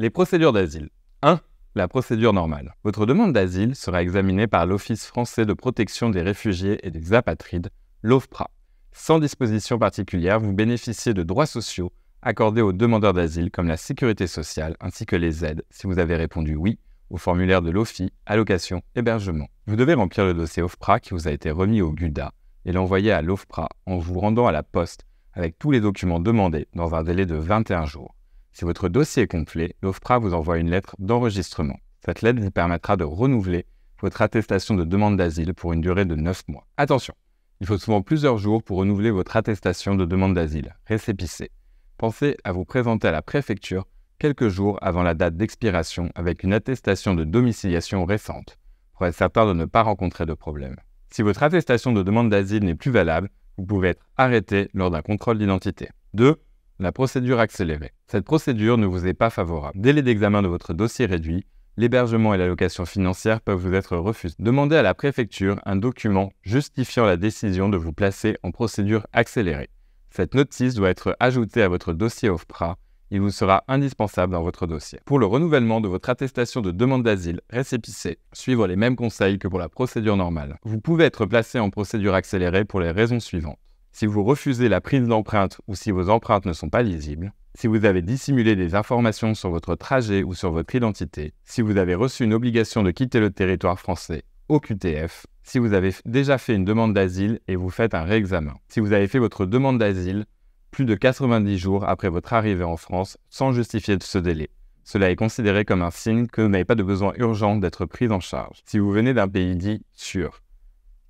Les procédures d'asile. 1. La procédure normale. Votre demande d'asile sera examinée par l'Office français de protection des réfugiés et des apatrides, l'OFPRA. Sans disposition particulière, vous bénéficiez de droits sociaux accordés aux demandeurs d'asile comme la sécurité sociale ainsi que les aides si vous avez répondu oui au formulaire de l'OFI, allocation, hébergement. Vous devez remplir le dossier OFPRA qui vous a été remis au GUDA et l'envoyer à l'OFPRA en vous rendant à la poste avec tous les documents demandés dans un délai de 21 jours. Si votre dossier est complet, l'OFPRA vous envoie une lettre d'enregistrement. Cette lettre vous permettra de renouveler votre attestation de demande d'asile pour une durée de 9 mois. Attention, il faut souvent plusieurs jours pour renouveler votre attestation de demande d'asile, récépissé. Pensez à vous présenter à la préfecture quelques jours avant la date d'expiration avec une attestation de domiciliation récente pour être certain de ne pas rencontrer de problème. Si votre attestation de demande d'asile n'est plus valable, vous pouvez être arrêté lors d'un contrôle d'identité. 2. La procédure accélérée. Cette procédure ne vous est pas favorable. Délai d'examen de votre dossier réduit, l'hébergement et l'allocation financière peuvent vous être refusés. Demandez à la préfecture un document justifiant la décision de vous placer en procédure accélérée. Cette notice doit être ajoutée à votre dossier OFPRA. Il vous sera indispensable dans votre dossier. Pour le renouvellement de votre attestation de demande d'asile récépissée, suivre les mêmes conseils que pour la procédure normale. Vous pouvez être placé en procédure accélérée pour les raisons suivantes. Si vous refusez la prise d'empreinte ou si vos empreintes ne sont pas lisibles, si vous avez dissimulé des informations sur votre trajet ou sur votre identité, si vous avez reçu une obligation de quitter le territoire français, OQTF, si vous avez déjà fait une demande d'asile et vous faites un réexamen, si vous avez fait votre demande d'asile plus de 90 jours après votre arrivée en France sans justifier de ce délai. Cela est considéré comme un signe que vous n'avez pas de besoin urgent d'être pris en charge. Si vous venez d'un pays dit sûr,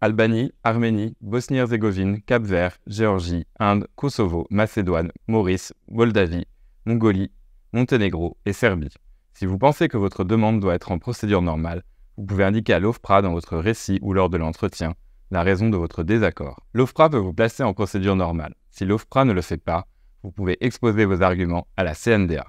Albanie, Arménie, Bosnie-Herzégovine, Cap-Vert, Géorgie, Inde, Kosovo, Macédoine, Maurice, Moldavie, Mongolie, Monténégro et Serbie. Si vous pensez que votre demande doit être en procédure normale, vous pouvez indiquer à l'OFPRA dans votre récit ou lors de l'entretien la raison de votre désaccord. L'OFPRA peut vous placer en procédure normale. Si l'OFPRA ne le fait pas, vous pouvez exposer vos arguments à la CNDA.